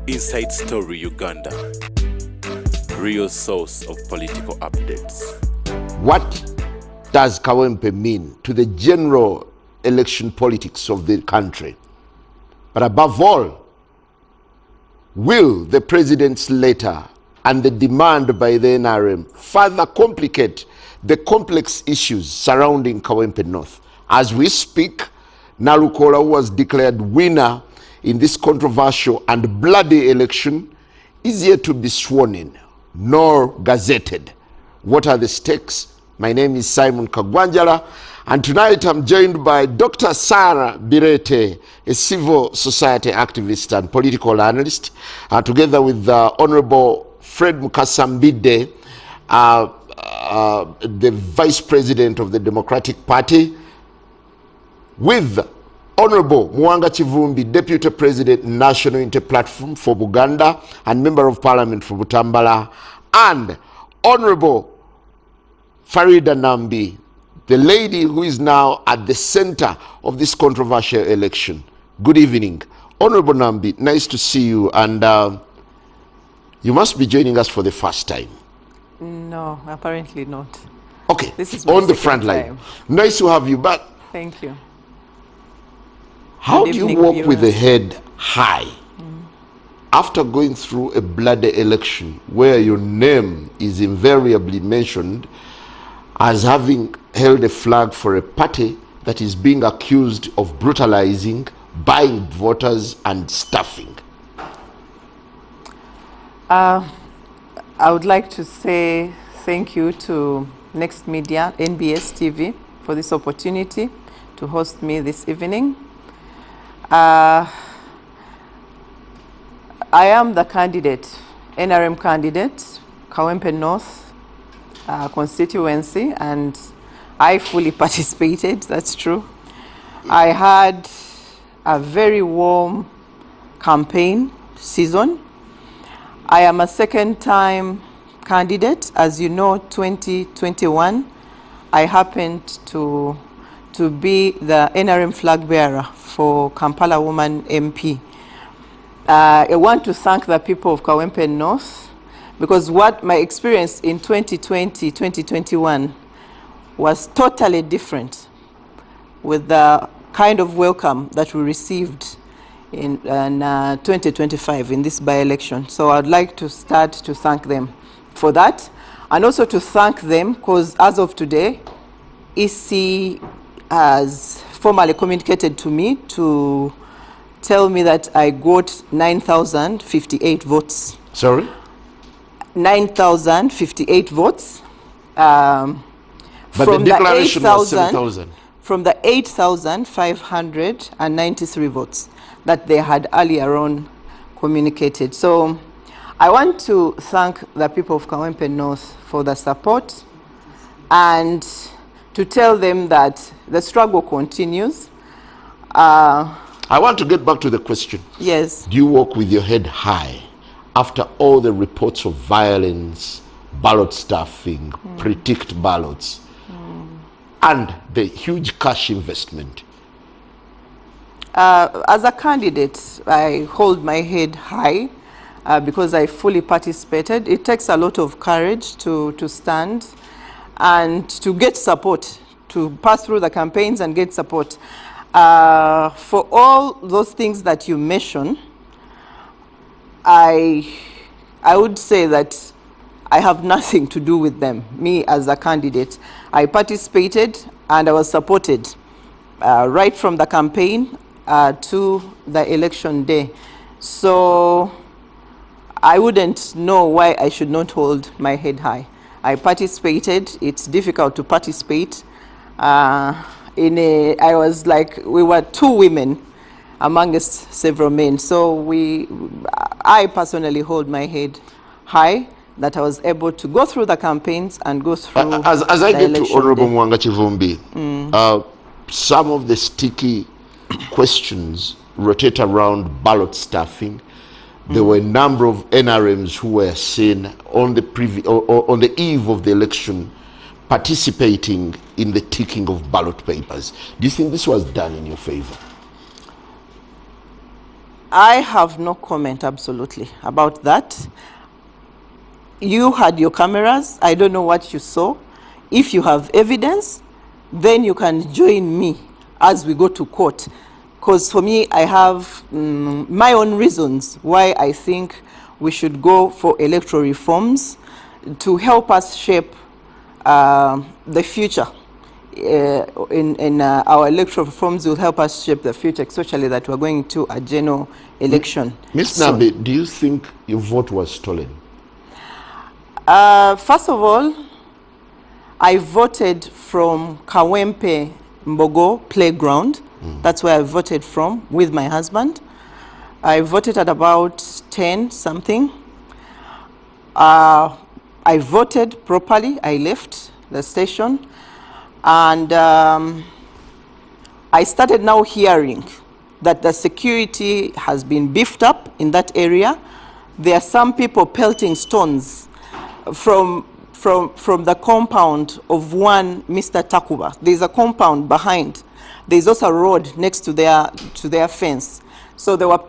Inside Story Uganda, real source of political updates. What does Kawempe mean to the general election politics of the country? But above all, will the president's letter and the demand by the NRM further complicate the complex issues surrounding Kawempe North? As we speak, Nalukola, who was declared winner in this controversial and bloody election, is yet to be sworn in nor gazetted. What are the stakes? My name is Simon Kagwanjala, and tonight I'm joined by Dr. Sarah Birete, a civil society activist and political analyst, together with Honorable Fred Mukasambide, the Vice President of the Democratic Party, with Honorable Muwanga Kivumbi, Deputy President, National Unity Platform for Buganda and Member of Parliament for Butambala, and Honorable Farida Nambi, the lady who is now at the center of this controversial election. Good evening. Honorable Nambi, nice to see you, and you must be joining us for the first time. No, apparently not. Okay, this is on the front line. Nice to have you back. Thank you. How do you walk with the head high after going through a bloody election where your name is invariably mentioned as having held a flag for a party that is being accused of brutalizing, buying voters, and stuffing? I would like to say thank you to Next Media, NBS TV, for this opportunity to host me this evening. I am the candidate, NRM candidate, Kawempe North constituency, and I fully participated, that's true. I had a very warm campaign season. I am a second-time candidate. As you know, 2021, I happened to be the NRM flag bearer for Kampala Woman MP. I want to thank the people of Kawempe North, because what my experience in 2020, 2021 was totally different with the kind of welcome that we received in 2025 in this by-election. So I'd like to start to thank them for that, and also to thank them because as of today, EC has formally communicated to me to tell me that I got 9,058 votes. Sorry? 9,058 votes. But the declaration was 7,000. From the 8,593 votes that they had earlier on communicated. So I want to thank the people of Kawempe North for the support and to tell them that the struggle continues. I want to get back to the question. Yes. Do you walk with your head high after all the reports of violence, ballot stuffing, pre-ticked ballots, and the huge cash investment? As a candidate, I hold my head high because I fully participated. It takes a lot of courage to stand and to get support, to pass through the campaigns and get support. For all those things that you mentioned, I would say that I have nothing to do with them. Me as a candidate, I participated and I was supported right from the campaign to the election day. So I wouldn't know why I should not hold my head high. I participated. It's difficult to participate. I was like, we were two women amongst several men. So I personally hold my head high that I was able to go through the campaigns and go through as I get to Honorable Muwanga Kivumbi, some of the sticky questions rotate around ballot stuffing. There were a number of NRMs who were seen on the eve of the election participating in the ticking of ballot papers. Do you think this was done in your favor? I have no comment, absolutely, about that. You had your cameras. I don't know what you saw. If you have evidence, then you can join me as we go to court. Because for me, I have my own reasons why I think we should go for electoral reforms to help us shape the future. Our electoral reforms will help us shape the future, especially that we're going to a general election. Ms. Nambi, do you think your vote was stolen? First of all, I voted from Kawempe Mbogo playground. That's where I voted from with my husband. I voted at about 10 something. I voted properly. I left the station. And I started now hearing that the security has been beefed up in that area. There are some people pelting stones from the compound of one Mr. Takuba. There's a compound behind. There's also a road next to their fence. So there were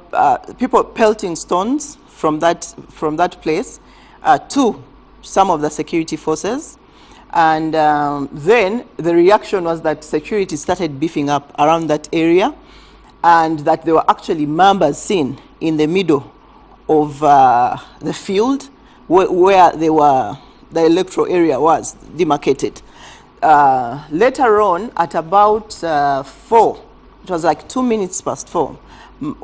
people pelting stones from that place to some of the security forces. And then the reaction was that security started beefing up around that area, and that there were actually members seen in the middle of the field where the electoral area was demarcated. Later on, at about 4, it was like 2 minutes past 4,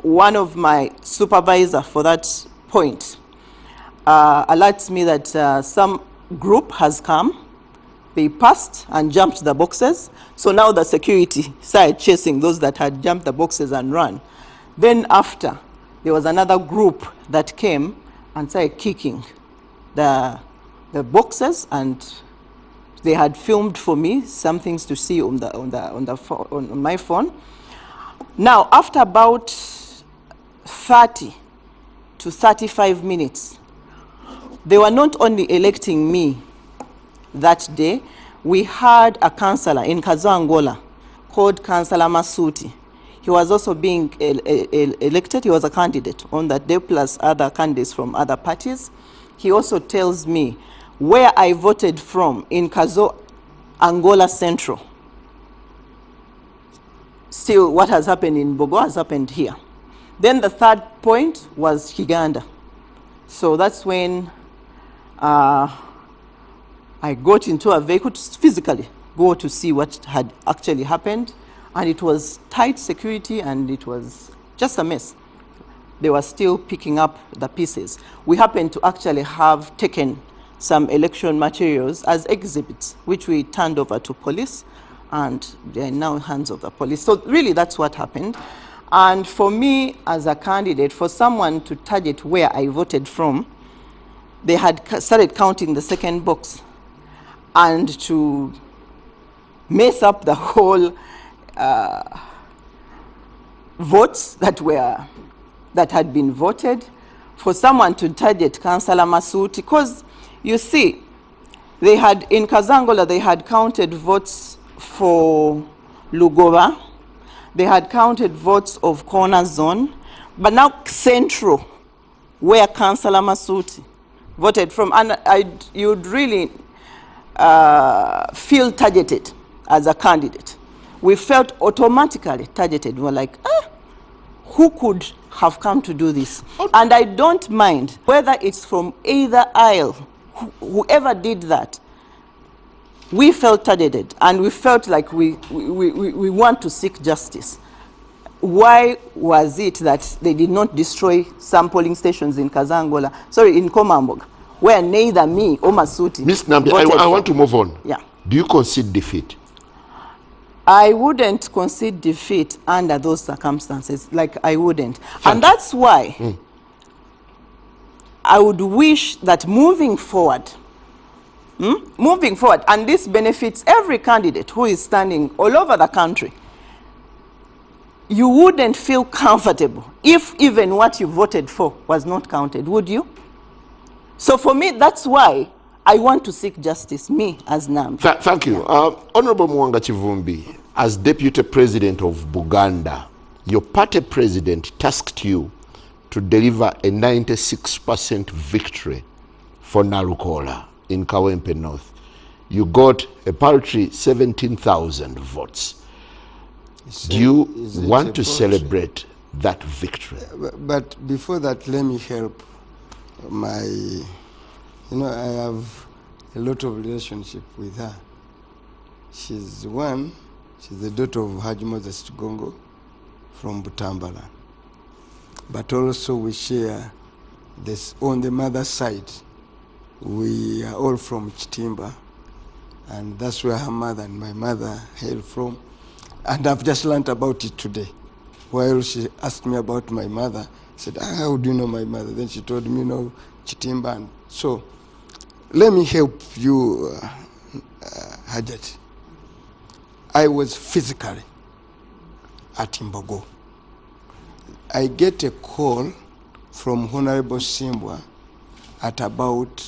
one of my supervisor for that point alerts me that some group has come. They passed and jumped the boxes. So now the security started chasing those that had jumped the boxes and run. Then after, there was another group that came and started kicking the boxes, and they had filmed for me some things to see on my phone. Now, after about 30 to 35 minutes, they were not only electing me that day. We had a councillor in Kazangola called Councillor Masuti. He was also being elected. He was a candidate on that day, plus other candidates from other parties. He also tells me where I voted from in Kazo, Angola Central. Still, what has happened in Bogo has happened here. Then the third point was Uganda. So that's when I got into a vehicle to physically go to see what had actually happened. And it was tight security, and it was just a mess. They were still picking up the pieces. We happened to actually have taken some election materials as exhibits, which we turned over to police, and they're now in hands of the police. So really, that's what happened. And for me, as a candidate, for someone to target where I voted from, they had started counting the second box, and to mess up the whole votes that had been voted, for someone to target Councillor Masuti, because you see, they had in Kazangola, they had counted votes for Lugova, they had counted votes of Corner Zone, but now Central, where Councillor Masuti voted from, and you'd really feel targeted as a candidate. We felt automatically targeted. We were like, who could have come to do this? And I don't mind whether it's from either aisle, whoever did that. We felt targeted, and we felt like we want to seek justice. Why was it that they did not destroy some polling stations in Kazangola, in Komambog, where neither me or Masuti Ms. Nambi, I want to move on. Yeah. Do you concede defeat? I wouldn't concede defeat under those circumstances. I wouldn't. And that's why I would wish that moving forward, and this benefits every candidate who is standing all over the country, you wouldn't feel comfortable if even what you voted for was not counted, would you? So for me, that's why I want to seek justice, me as Nambi. Thank you. Honorable Muwanga Kivumbi, as Deputy President of Buganda, your party president tasked you to deliver a 96% victory for Nalukola in Kawempe North. You got a paltry 17,000 votes. Do you want to celebrate that victory? But before that, let me help my, I have a lot of relationship with her. She's the daughter of Haji Moses Tugongo from Butambala. But also we share this on the mother's side. We are all from Chitimba, and that's where her mother and my mother hail from. And I've just learned about it today. While she asked me about my mother, I said, how do you know my mother? Then she told me, Chitimba. And so let me help you, Hajat. I was physically at Imbogo. I get a call from Honorable Simbwa at about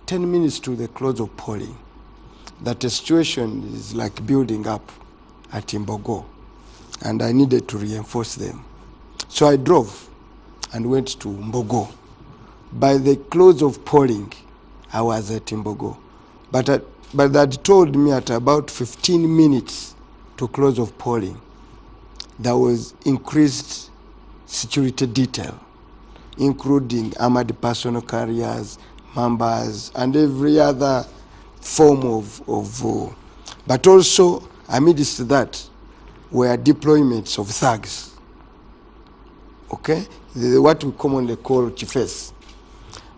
10 minutes to the close of polling that the situation is building up at Imbogo, and I needed to reinforce them. So I drove and went to Mbogo. By the close of polling, I was at Imbogo. But that told me at about 15 minutes to close of polling, there was increased security detail, including armored personal carriers, Mambas, and every other form of but also amidst that were deployments of thugs, okay? What we commonly call chiefs.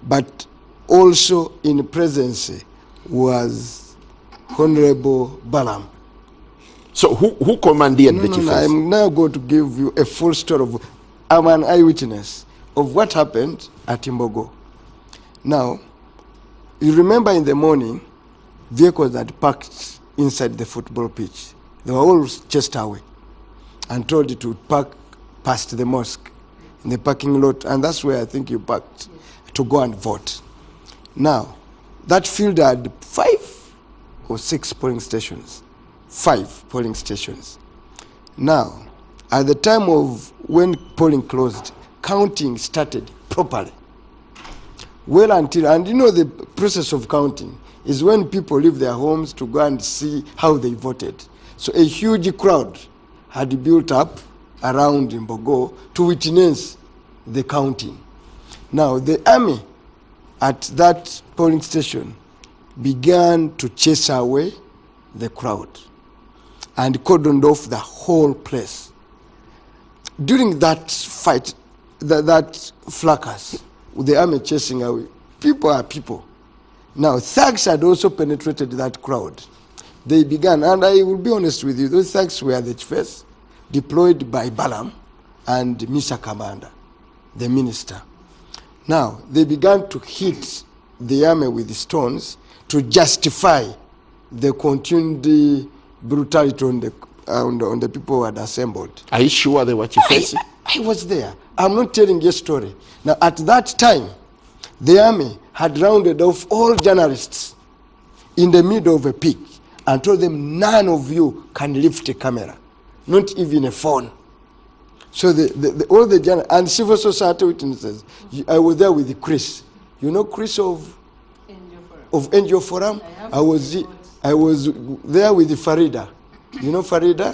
But also in presence was Honorable Balam. So who commanded the chiefs? I'm now going to give you a full story I'm an eyewitness of what happened at Imbogo. Now, you remember in the morning, vehicles had parked inside the football pitch. They were all chased away and told to park past the mosque in the parking lot, and that's where I think you parked to go and vote. Now, that field had 5 or 6 polling stations. 5 polling stations. Now, at the time of when polling closed, counting started properly. Well until, and the process of counting is when people leave their homes to go and see how they voted. So a huge crowd had built up around Imbogo to witness the counting. Now, the army at that polling station began to chase away the crowd and cordoned off the whole place. During that fight, that fracas, with the army chasing away, people are people. Now, thugs had also penetrated that crowd. They began, and I will be honest with you, those thugs were the chiefs deployed by Balam and Mr. Kamanda, the minister. Now, they began to hit the army with stones to justify the continued brutality on the people who had assembled. Are you sure they were chiefs? I was there. I'm not telling you a story. Now, at that time, the army had rounded off all journalists in the middle of a peak and told them, none of you can lift a camera, not even a phone. So all the journalists and civil society witnesses, I was there with Chris. You know Chris of NGO Forum? I was there with Farida. You know Farida?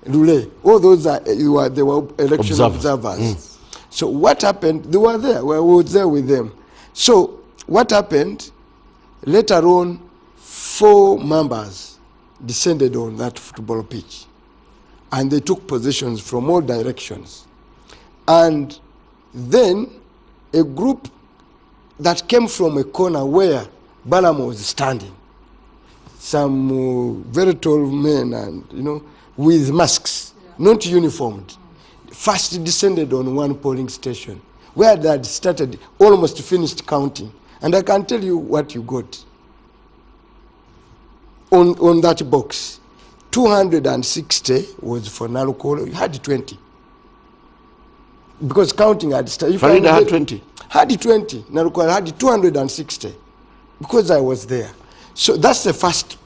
Lule. All those they were election observers. So what happened? They were there. I was there with them. So what happened? Later on, 4 members descended on that football pitch, and they took positions from all directions. And then a group that came from a corner where Balam was standing, some very tall men, and with masks, not uniformed, first descended on one polling station where they had started, almost finished counting. And I can tell you what you got on that box. 260 was for Nalukolo. You had 20. Because counting had started. Farida had 20. Had 20. Nalukolo had 260. Because I was there. So that's the first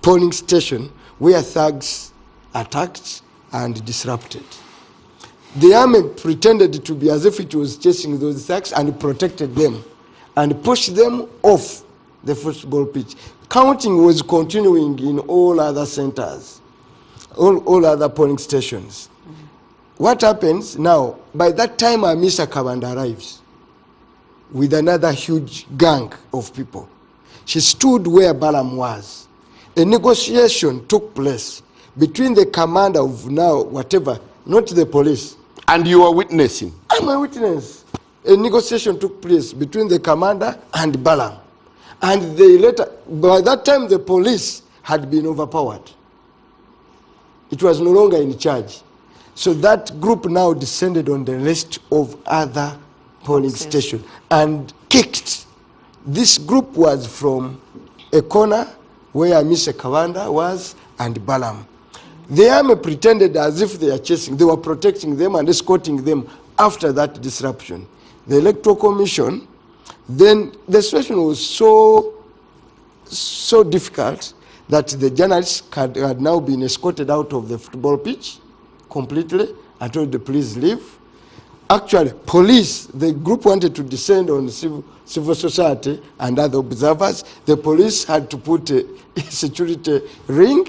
polling station where thugs attacked and disrupted. The army pretended to be as if it was chasing those thugs and protected them and pushed them off the football pitch. Counting was continuing in all other centers, all other polling stations. What happens now, by that time Mr. Kabanda arrives with another huge gang of people. She stood where Balaam was. A negotiation took place between the commander of now whatever, not the police. And you are witnessing? I'm a witness. A negotiation took place between the commander and Balaam. And they later, by that time the police had been overpowered. It was no longer in charge. So that group now descended on the rest of other polling stations and kicked. This group was from a corner where Mr. Kawanda was and Balaam. The army pretended as if they are chasing, they were protecting them and escorting them after that disruption. The Electoral Commission, then the situation was so difficult that the journalists had now been escorted out of the football pitch completely and told the police leave. Actually, police, the group wanted to descend on civil society and other observers. The police had to put a security ring.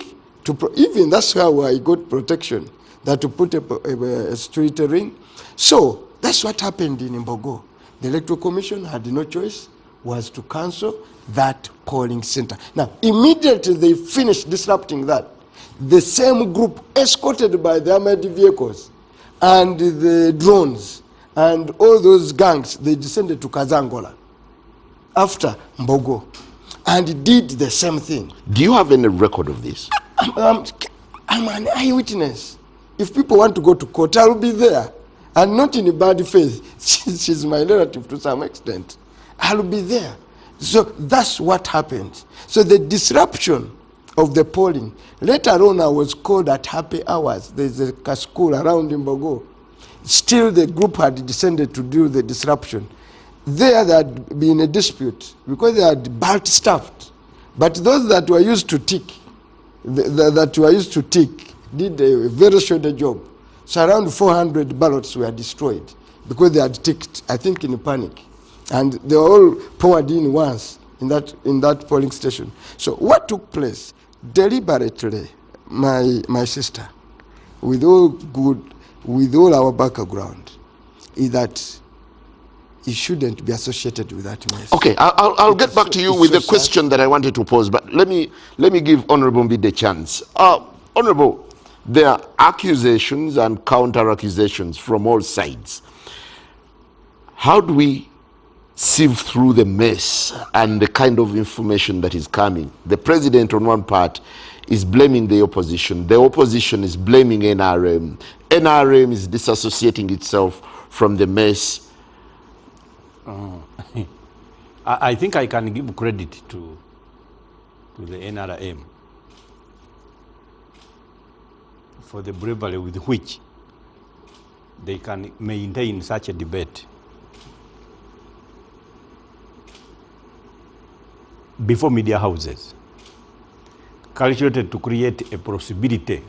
Even that's how I got protection, that to put a security ring. So that's what happened in Mbogo. The Electoral Commission had no choice, was to cancel that polling center. Now, immediately they finished disrupting that, the same group escorted by the armored vehicles and the drones and all those gangs, they descended to Kazangola after Mbogo and did the same thing. Do you have any record of this? I'm an eyewitness. If people want to go to court, I'll be there. And not in a bad faith. She's my relative to some extent. I'll be there. So that's what happened. So the disruption of the polling, later on I was called at happy hours. There's a school around Mbogo. Still the group had descended to do the disruption. There had been a dispute because they had balt staffed. But those that were used to tick, did a very short job. So around 400 ballots were destroyed because they had ticked, I think, in a panic. And they were all poured in once in that polling station. So what took place? Deliberately, my sister, with all our background, is that it shouldn't be associated with that mess. Okay, I'll get back to you with the question that I wanted to pose, but let me give Honorable Mbi the chance. Honorable, there are accusations and counter-accusations from all sides. How do we sieve through the mess and the kind of information that is coming? The president on one part is blaming the opposition is blaming NRM. NRM is disassociating itself from the mess. I think I can give credit to the NRM for the bravery with which they can maintain such a debate. Before media houses, calculated to create a possibility,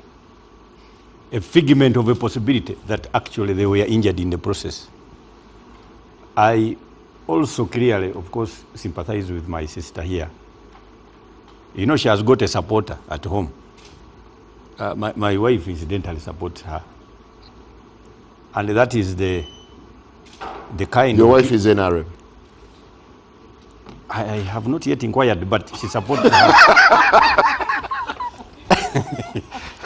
a figment of a possibility that actually they were injured in the process. I also clearly, of course, sympathize with my sister here. You know, she has got a supporter at home. My wife incidentally supports her. And that is the kind Your wife is NRM? I have not yet inquired, but she supports her.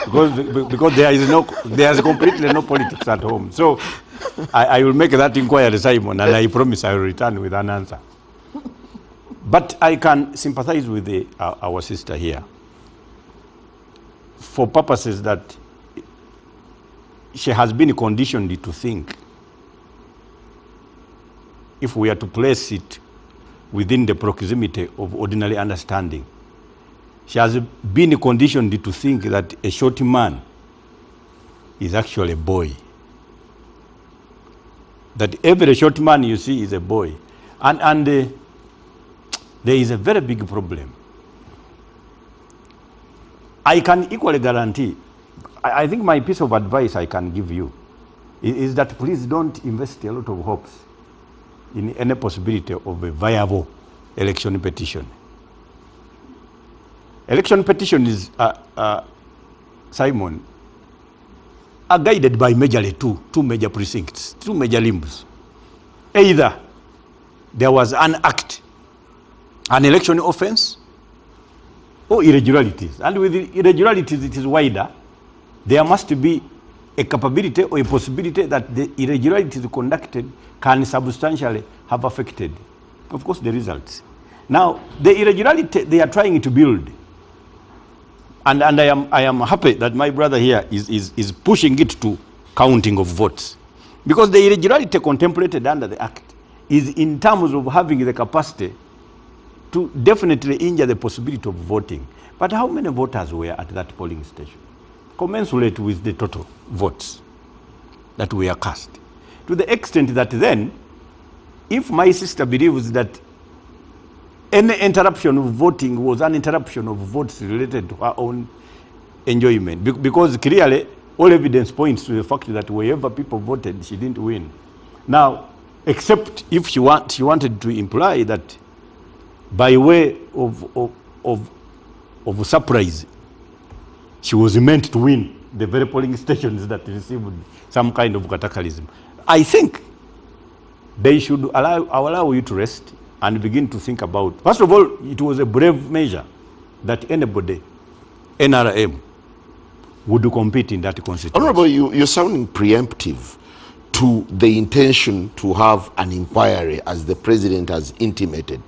because there is completely no politics at home. So I will make that inquiry, Simon, and I promise I will return with an answer. But I can sympathize with our sister here for purposes that she has been conditioned to think. If we are to place it within the proximity of ordinary understanding, she has been conditioned to think that a short man is actually a boy. That every short man you see is a boy. And there is a very big problem. I can equally guarantee, I think my piece of advice I can give you is that please don't invest a lot of hopes in any possibility of a viable election petition. Election petition is, Simon, are guided by majorly two major precincts, two major limbs. Either there was an act, an election offense, or irregularities. And with irregularities, it is wider. There must be a capability or a possibility that the irregularities conducted can substantially have affected, of course, the results. Now, the irregularity they are trying to build, and I am happy that my brother here is pushing it to counting of votes. Because the irregularity contemplated under the Act is in terms of having the capacity to definitely injure the possibility of voting. But how many voters were at that polling station? Commensurate with the total votes that were cast. To the extent that then, if my sister believes that any interruption of voting was an interruption of votes related to her own enjoyment, because clearly all evidence points to the fact that wherever people voted, she didn't win. Now, except if she wanted to imply that by way of surprise, she was meant to win the very polling stations that received some kind of cataclysm. I think they should allow you to rest and begin to think about, first of all, it was a brave measure that anybody, NRM, would compete in that constituency. Honorable, you're sounding preemptive to the intention to have an inquiry, as the president has intimated.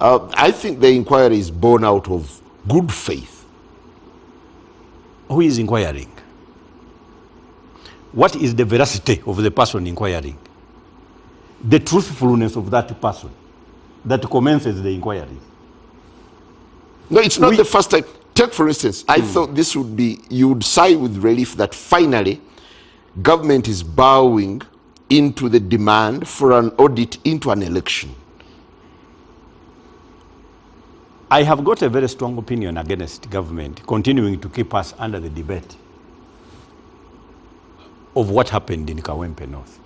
I think the inquiry is born out of good faith. Who is inquiring? What is the veracity of the person inquiring? The truthfulness of that person that commences the inquiry. No, it's not the first time. Take, for instance, I thought this would be, you would sigh with relief that finally government is bowing into the demand for an audit into an election. I have got a very strong opinion against government continuing to keep us under the debate of what happened in Kawempe North.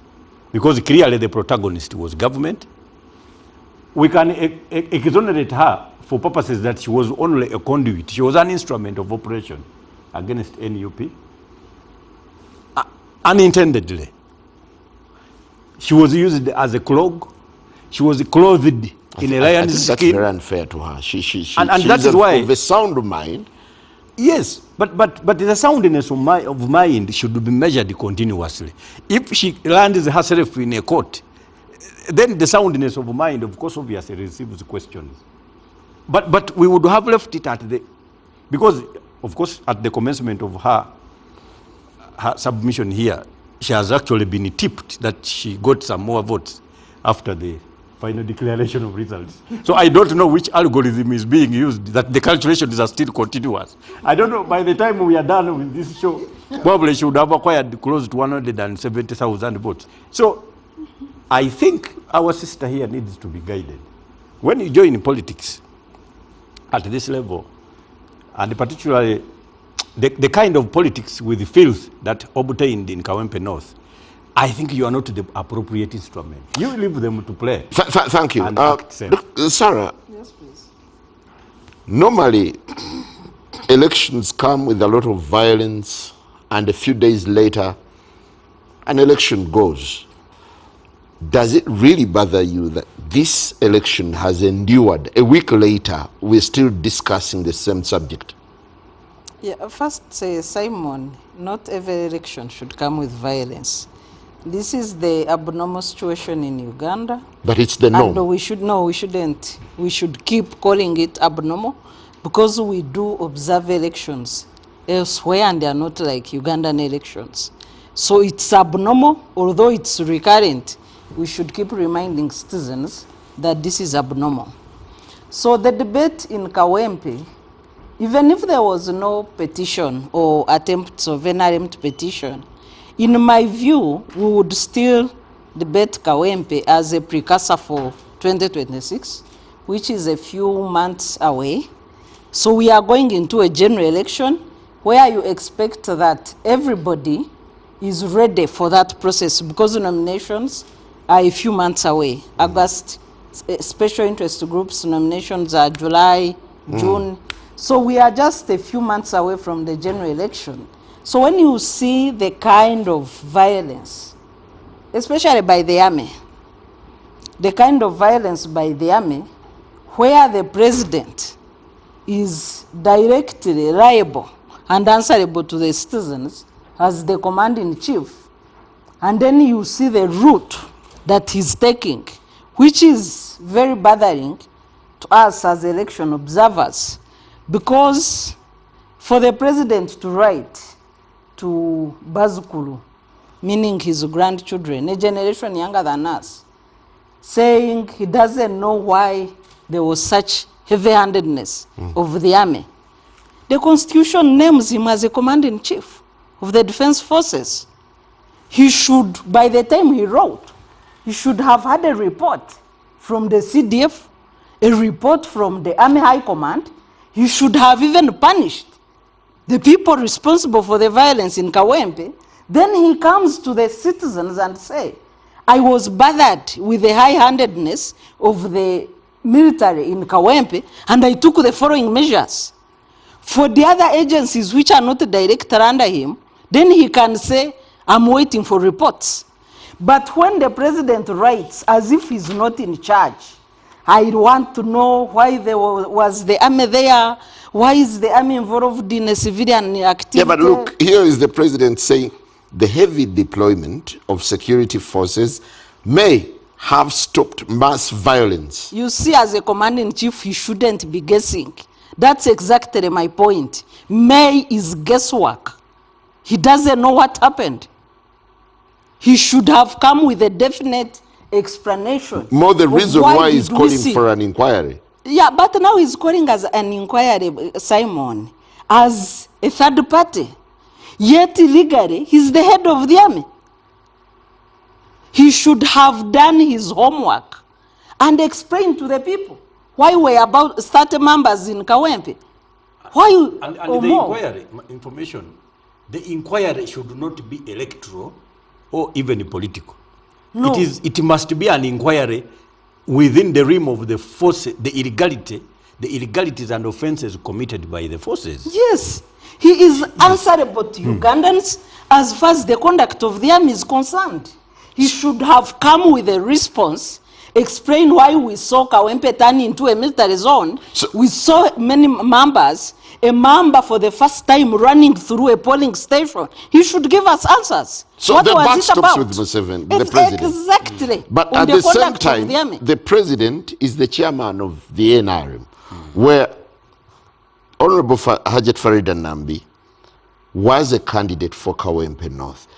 Because clearly the protagonist was government. We can exonerate her for purposes that she was only a conduit. She was an instrument of operation against NUP. Unintendedly. She was used as a clog. She was clothed in a lion's skin. That's very unfair to her. And that is why, of a sound mind. Yes, but the soundness of mind should be measured continuously. If she lands herself in a court, then the soundness of mind, of course, obviously receives questions. But we would have left it at the, because, of course, at the commencement of her submission here, she has actually been tipped that she got some more votes after the final declaration of results. So I don't know which algorithm is being used, that the calculations are still continuous. I don't know, by the time we are done with this show, probably she would have acquired close to 170,000 votes. So I think our sister here needs to be guided. When you join politics at this level, and particularly the kind of politics with filth that obtained in Kawempe North, I think you are not the appropriate instrument. You leave them to play. Thank you. Sarah. Yes, please. Normally, elections come with a lot of violence, and a few days later, an election goes. Does it really bother you that this election has endured? A week later, we're still discussing the same subject? Yeah, first say, Simon, not every election should come with violence. This is the abnormal situation in Uganda. But it's the norm. And we shouldn't. We should keep calling it abnormal because we do observe elections elsewhere and they are not like Ugandan elections. So it's abnormal, although it's recurrent. We should keep reminding citizens that this is abnormal. So the debate in Kawempe, even if there was no petition or attempts of an attempt petition, in my view, we would still debate Kawempe as a precursor for 2026, which is a few months away. So we are going into a general election where you expect that everybody is ready for that process because the nominations are a few months away. August, special interest groups nominations are July, June. So we are just a few months away from the general election. So when you see the kind of violence, especially by the army, the kind of violence by the army, where the president is directly liable and answerable to the citizens as the commander-in-chief, and then you see the route that he's taking, which is very bothering to us as election observers, because for the president to write to Bazukulu, meaning his grandchildren, a generation younger than us, saying he doesn't know why there was such heavy-handedness of the army. The Constitution names him as a commander-in-chief of the defense forces. He should, by the time he wrote, he should have had a report from the CDF, a report from the Army High Command. He should have even punished the people responsible for the violence in Kawempe. Then he comes to the citizens and say, I was bothered with the high-handedness of the military in Kawempe, and I took the following measures. For the other agencies which are not directly under him, then he can say, I'm waiting for reports. But when the president writes as if he's not in charge, I want to know why there was the army there, why is the army involved in a civilian activity? Yeah, but look, here is the president saying the heavy deployment of security forces may have stopped mass violence. You see, as a commander-in-chief, he shouldn't be guessing. That's exactly my point. May is guesswork. He doesn't know what happened. He should have come with a definite explanation. More the reason why he's calling for an inquiry. Yeah, but now he's calling as an inquiry, Simon, as a third party. Yet legally, he's the head of the army. He should have done his homework and explained to the people why we're about 30 members in Kawempe. Why and the inquiry information, the inquiry should not be electoral or even political. No. It must be an inquiry within the realm of the force, the illegalities and offenses committed by the forces. Yes, he is answerable to Ugandans as far as the conduct of the army is concerned. He should have come with a response, explain why we saw Kawempe turn into a military zone. So, we saw many members, a member for the first time running through a polling station. He should give us answers. So what the was buck it stops about? with Museveni, the president. Exactly. But on at the same conduct of time, the president is the chairman of the NRM, where Honorable Hajat Farida Nambi was a candidate for Kawempe North.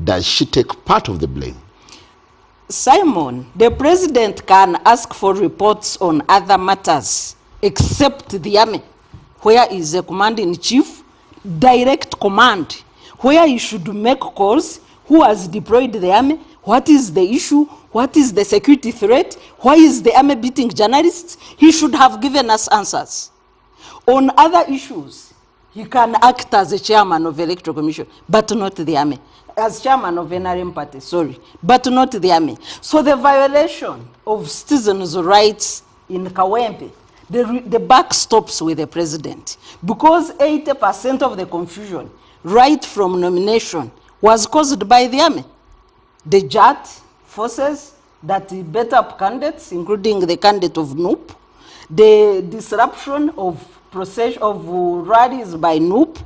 Does she take part of the blame? Simon, the president can ask for reports on other matters except the army, where is a commander-in-chief, direct command, where he should make calls, who has deployed the army, what is the issue, what is the security threat, why is the army beating journalists. He should have given us answers. On other issues, he can act as a chairman of the Electoral Commission, but not the army. As chairman of NRM party, sorry, but not the army. So the violation of citizens' rights in Kawempe, the buck stops with the president, because 80% of the confusion, right from nomination, was caused by the army. The JAT forces that bet up candidates, including the candidate of NUP, the disruption of process of rallies by NUP,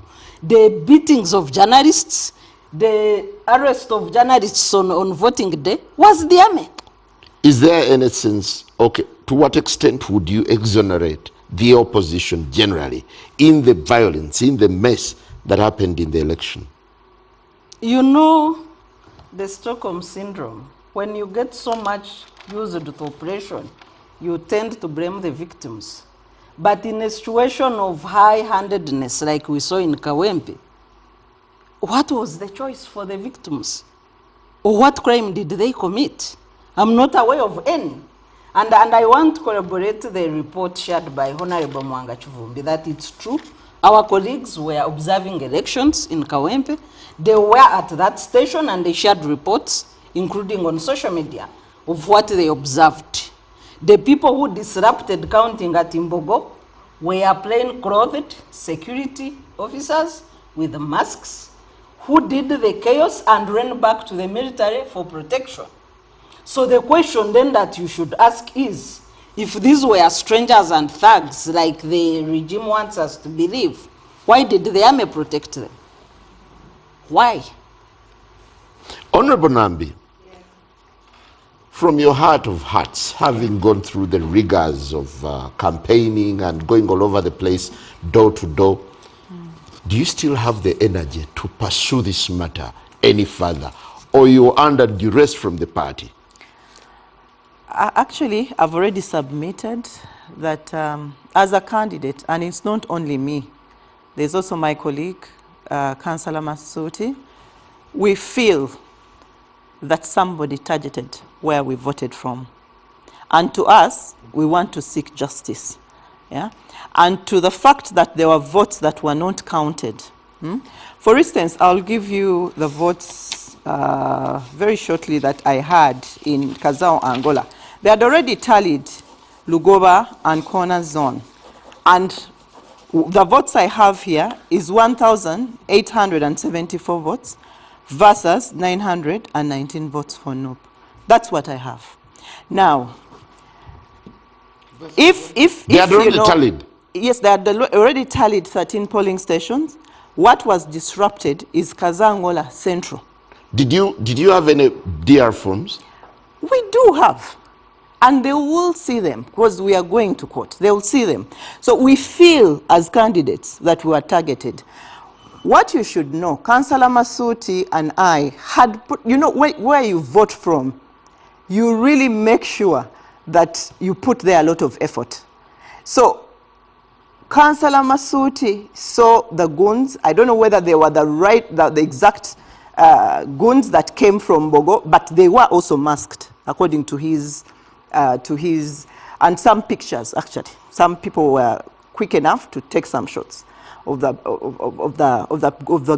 the beatings of journalists, the arrest of journalists on voting day was the army. Is there any sense, okay, to what extent would you exonerate the opposition generally in the violence, in the mess that happened in the election? You know, the Stockholm syndrome, when you get so much used to oppression, you tend to blame the victims. But in a situation of high-handedness like we saw in Kawempe, what was the choice for the victims? Or what crime did they commit? I'm not aware of any. And I want to corroborate the report shared by Honorable Muwanga Kivumbi that it's true. Our colleagues were observing elections in Kawempe. They were at that station and they shared reports, including on social media, of what they observed. The people who disrupted counting at Imbogo were plain-clothed security officers with masks who did the chaos and ran back to the military for protection. So the question then that you should ask is, if these were strangers and thugs like the regime wants us to believe, why did the army protect them? Why? Honorable Nambi, from your heart of hearts, having gone through the rigors of campaigning and going all over the place, door to door, do you still have the energy to pursue this matter any further? Or you're under duress from the party? Actually, I've already submitted that as a candidate, and it's not only me, there's also my colleague, Councillor Masuti, we feel that somebody targeted where we voted from. And to us, we want to seek justice. Yeah? And to the fact that there were votes that were not counted. For instance, I'll give you the votes very shortly that I had in Kazao, Angola. They had already tallied Lugoba and Kona zone. And the votes I have here is 1,874 votes versus 919 votes for NOP. That's what I have. Now, if they had already tallied. Yes, they had already tallied 13 polling stations. What was disrupted is Kazangola Central. Did you have any DR forms? We do have. And they will see them because we are going to court. They will see them. So we feel as candidates that we are targeted. What you should know, Councillor Masuti and I had put, you know, where you vote from, you really make sure that you put there a lot of effort. So Councillor Masuti saw the goons. I don't know whether they were the exact goons that came from Bogo, but they were also masked according to his, and some pictures actually. Some people were quick enough to take some shots of the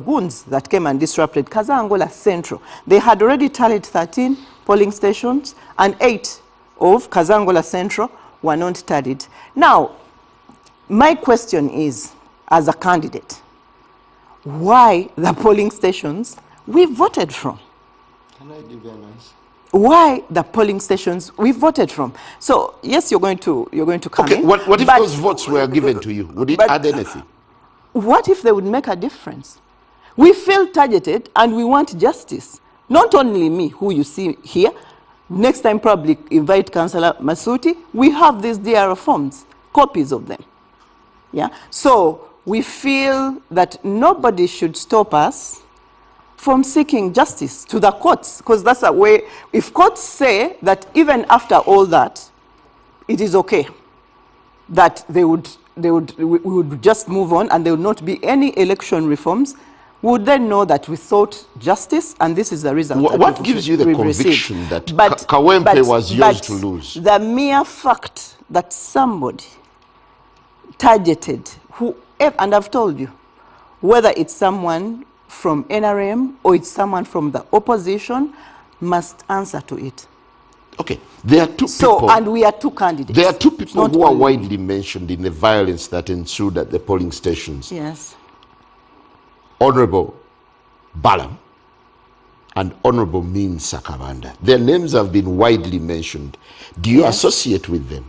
goons that came and disrupted Kazangola Central. They had already tallied 13 polling stations and 8 of Kazangola Central were not tallied. Now, my question is, as a candidate, why the polling stations we voted from? Can I give you an answer? Why the polling stations we voted from? So yes, you're going to come Okay, in. what if those votes were given to you? Would it add anything? What if they would make a difference? We feel targeted and we want justice. Not only me, who you see here. Next time probably invite Councillor Masuti. We have these DR forms, copies of them. Yeah. So we feel that nobody should stop us from seeking justice to the courts, because that's a way. If courts say that even after all that, it is okay, that we would just move on and there would not be any election reforms, we would then know that we sought justice and this is the result. What gives you the conviction that Kawempe was yours to lose? The mere fact that somebody targeted, and I've told you, whether it's someone from NRM or it's someone from the opposition, must answer to it. Okay, there are two people. And we are two candidates. There are two people who are widely mentioned in the violence that ensued at the polling stations. Yes. Honorable Balam and Honorable Min Sakabanda. Their names have been widely mentioned. Do you associate with them?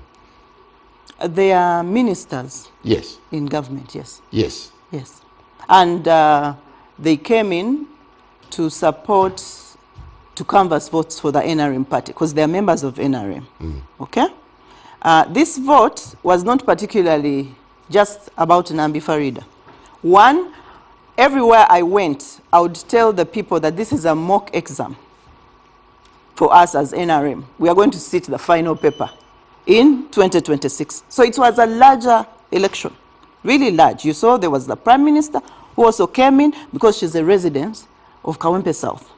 They are ministers. Yes. In government, yes. Yes. Yes. And they came in to support, to canvass votes for the NRM party, because they are members of NRM. Okay? This vote was not particularly just about Nambi Farida. One, everywhere I went, I would tell the people that this is a mock exam for us as NRM. We are going to sit the final paper in 2026. So it was a larger election, really large. You saw there was the Prime Minister who also came in because she's a resident of Kawempe South.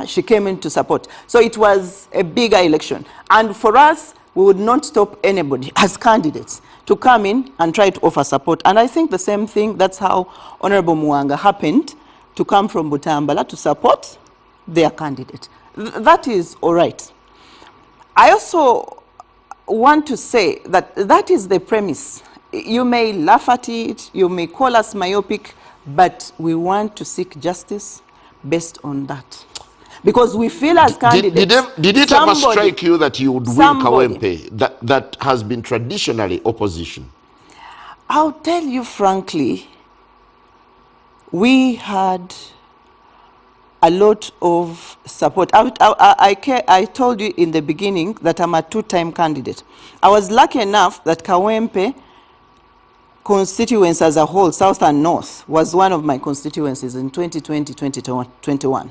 She came in to support. So it was a bigger election. And for us, we would not stop anybody as candidates to come in and try to offer support. And I think the same thing, that's how Honorable Muwanga happened to come from Butambala to support their candidate. That is all right. I also want to say that that is the premise. You may laugh at it, you may call us myopic, but we want to seek justice based on that. Because we feel as candidates... Did it ever strike you that you would win Kawempe, that has been traditionally opposition? I'll tell you frankly, we had a lot of support. I told you in the beginning that I'm a two-time candidate. I was lucky enough that Kawempe constituency as a whole, South and North, was one of my constituencies in 2020, 2021.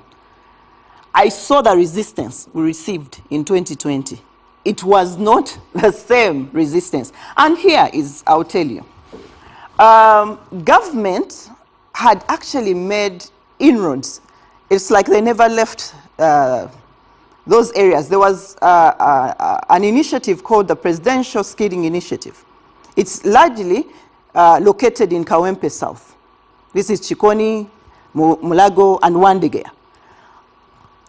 I saw the resistance we received in 2020. It was not the same resistance. And here is, I'll tell you. Government had actually made inroads. It's like they never left those areas. There was an initiative called the Presidential Skidding Initiative. It's largely located in Kawempe South. This is Chikoni, Mulago, and Wandegea.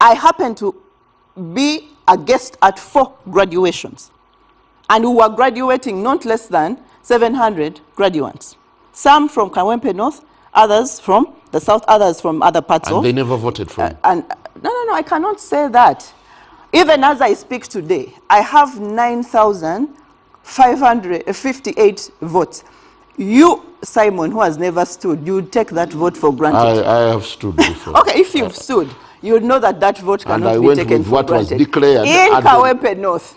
I happened to be a guest at 4 graduations. And we were graduating not less than 700 graduates. Some from Kawempe North, others from the South, others from other parts of... And they never voted for you? No, I cannot say that. Even as I speak today, I have 9,558 votes. You, Simon, who has never stood, you would take that vote for granted. I have stood before. Okay, if you've stood, you would know that that vote cannot be taken for granted. Was declared in Kawempe North.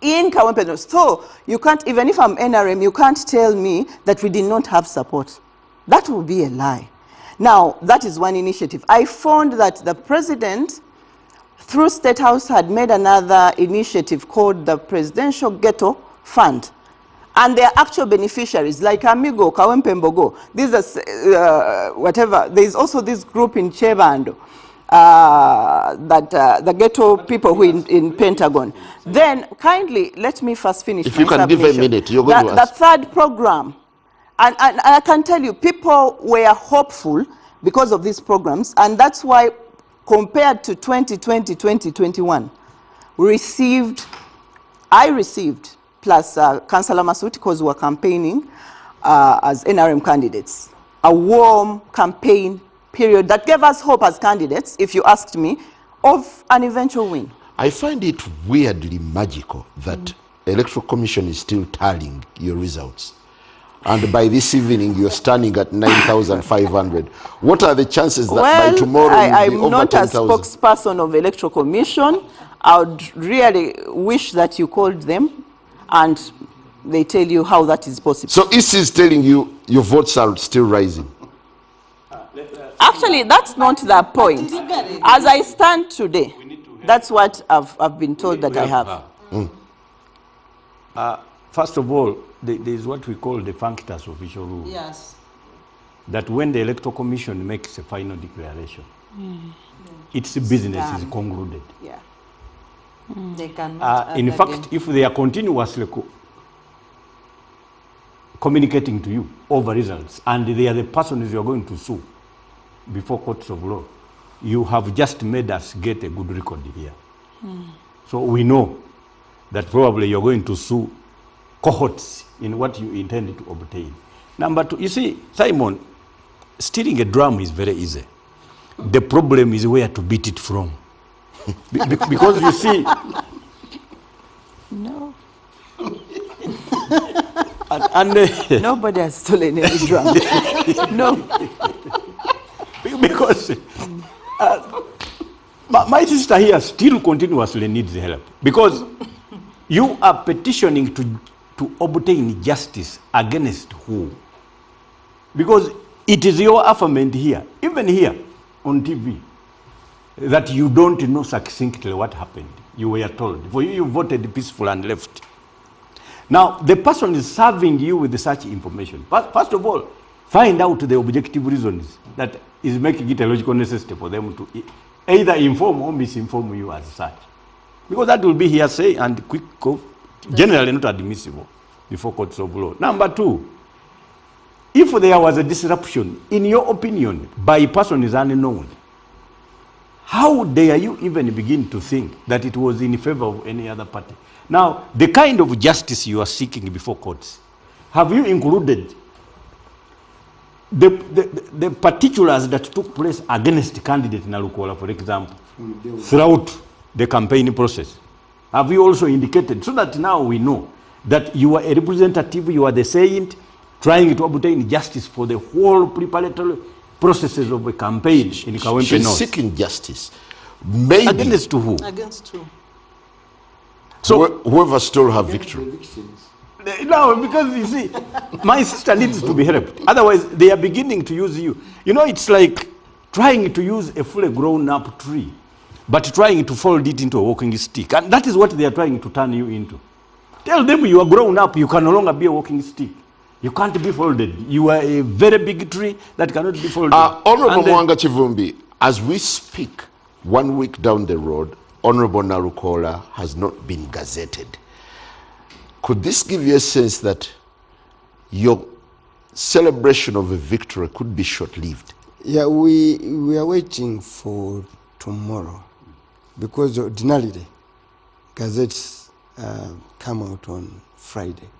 In Kawempe North. So, you can't, even if I'm NRM, you can't tell me that we did not have support. That would be a lie. Now, that is one initiative. I found that the president, through State House, had made another initiative called the Presidential Ghetto Fund. And their actual beneficiaries, like Amigo, Kawempe Mbogo, these are whatever. There's also this group in Chebando, the ghetto people who in Pentagon. Then, kindly, let me first finish. If you can give a minute, you're going to ask. The third program, and I can tell you, people were hopeful because of these programs, and that's why, compared to 2020, 2021, I received, plus Councillor Masut, because we were campaigning as NRM candidates, a warm campaign period that gave us hope as candidates, if you asked me, of an eventual win. I find it weirdly magical that Electoral Commission is still tallying your results. And by this evening, you're standing at 9,500. What are the chances that by tomorrow you'll be over 10,000? I'm not a spokesperson of Electoral Commission. I would really wish that you called them and they tell you how that is possible. So EC is telling you your votes are still rising? Actually, that's not the point. As I stand today, that's what I've been told that I have. First of all, there is what we call the functus official rule. Yes. That when the Electoral Commission makes a final declaration, its business is concluded. Yeah. They cannot in fact, if they are continuously communicating to you over results, and they are the persons you are going to sue before courts of law, you have just made us get a good record here. So we know that probably you're going to sue cohorts in what you intended to obtain. Number 2, you see, Simon, stealing a drum is very easy. The problem is where to beat it from. Because you see... No. Nobody has stolen any drum. No. Because my sister here still continuously needs help. Because you are petitioning to obtain justice against who? Because it is your affirmation here, even here on TV, that you don't know succinctly what happened. You were told. For you, you voted peaceful and left. Now, the person is serving you with such information. First of all, find out the objective reasons that is making it a logical necessity for them to either inform or misinform you as such. Because that will be hearsay and quick generally not admissible before courts of law. Number two, if there was a disruption, in your opinion, by a person is unknown, how dare you even begin to think that it was in favor of any other party? Now, the kind of justice you are seeking before courts, have you included the particulars that took place against candidate Nalukola, for example, throughout the campaign process? Have you also indicated, so that now we know that you are a representative, you are the saint, trying to obtain justice for the whole preparatory processes of a campaign in Kawempe North? She's seeking justice. Maybe. Against to who? Against who? So whoever stole her victory. No, because you see, my sister needs to be helped. Otherwise, they are beginning to use you. You know, it's like trying to use a fully grown up tree, but trying to fold it into a walking stick. And that is what they are trying to turn you into. Tell them you are grown up, you can no longer be a walking stick. You can't be folded. You are a very big tree that cannot be folded. Honorable Muwanga Kivumbi, as we speak, 1 week down the road, Honorable Nalukola has not been gazetted. Could this give you a sense that your celebration of a victory could be short-lived? Yeah, we are waiting for tomorrow because ordinarily gazettes come out on Friday.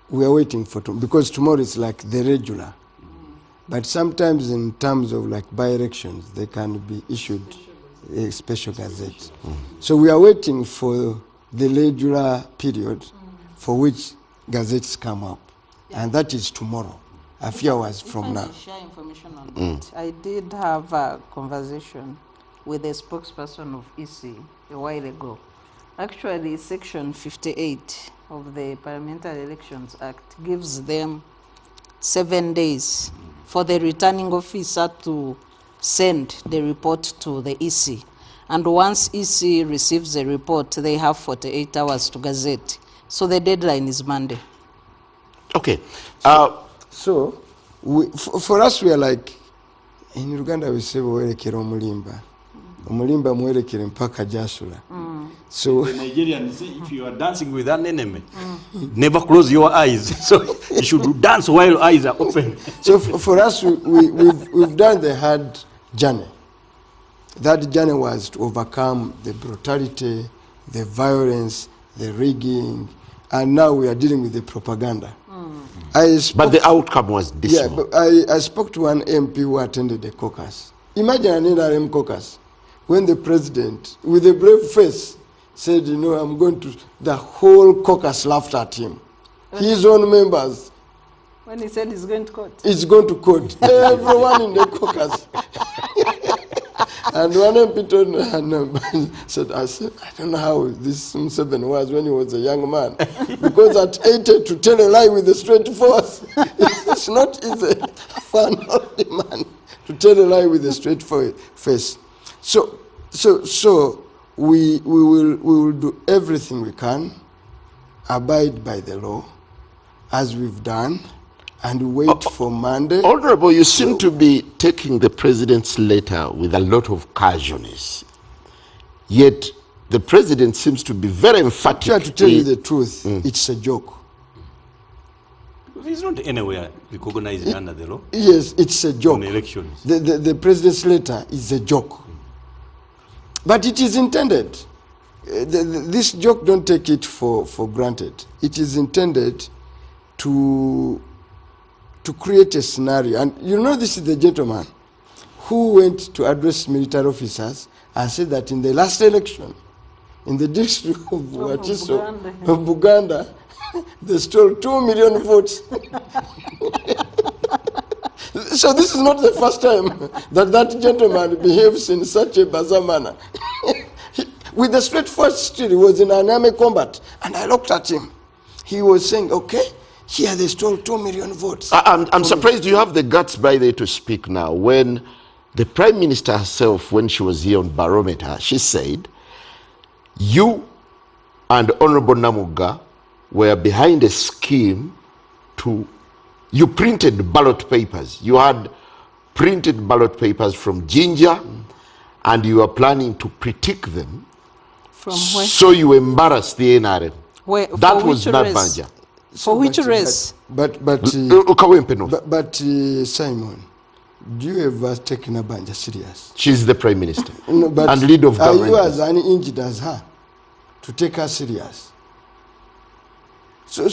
We are waiting for because tomorrow is like the regular. But sometimes in terms of like by-elections, they can be issued a special gazette. So we are waiting for the regular period for which gazettes come up. And that is tomorrow, a few hours from now. Share information on that. I did have a conversation with a spokesperson of EC a while ago. Actually, Section 58 of the Parliamentary Elections Act gives them 7 days for the returning officer to send the report to the EC. And once EC receives the report, they have 48 hours to gazette. So the deadline is Monday. Okay. So for us, we are like, in Uganda we say, werekere omulimba. Omulimba mwerekere mpaka jasula. So the Nigerians say, if you are dancing with an enemy, never close your eyes. So you should dance while eyes are open. So for us, we've done the hard journey. That journey was to overcome the brutality, the violence, the rigging, and now we are dealing with the propaganda. But the outcome was dismal. Yeah, but I spoke to one MP who attended the caucus. Imagine an NRM caucus when the president, with a brave face, said, you know, I'm going to, the whole caucus laughed at him. His own members. When he said he's going to court. He's going to court. Everyone in the caucus. And one MP told me, said, I don't know how this M7 was when he was a young man. Because at 80 to tell a lie with a straight face, it's not easy for an old man to tell a lie with a straight face. So we will do everything we can, abide by the law, as we've done, and wait for Monday. Honorable, you seem to be taking the president's letter with a lot of casualness. Yet the president seems to be very emphatic. Try to tell you the truth, it's a joke. He's not anywhere recognized under the law. Yes, it's a joke. On elections. The president's letter is a joke. But it is intended. This joke, don't take it for granted. It is intended to create a scenario. And you know, this is the gentleman who went to address military officers and said that in the last election, in the district of Buganda, they stole 2 million votes. So this is not the first time that gentleman behaves in such a bizarre manner. With the straight face, still, he was in an army combat, and I looked at him. He was saying, okay, here they stole 2 million votes. I'm surprised you have the guts by there to speak now. When the Prime Minister herself, when she was here on Barometer, she said, you and Honorable Namuga were behind a scheme to, you printed ballot papers. You had printed ballot papers from Ginger, and you were planning to critique them From where? So you embarrassed the NRM. Where, That for was which not race? Banja. For which race? Kawempe North. But Simon, do you ever take Nabanja serious? She's the Prime Minister No, but and leader of are government. you as uninjured as her to take her serious? So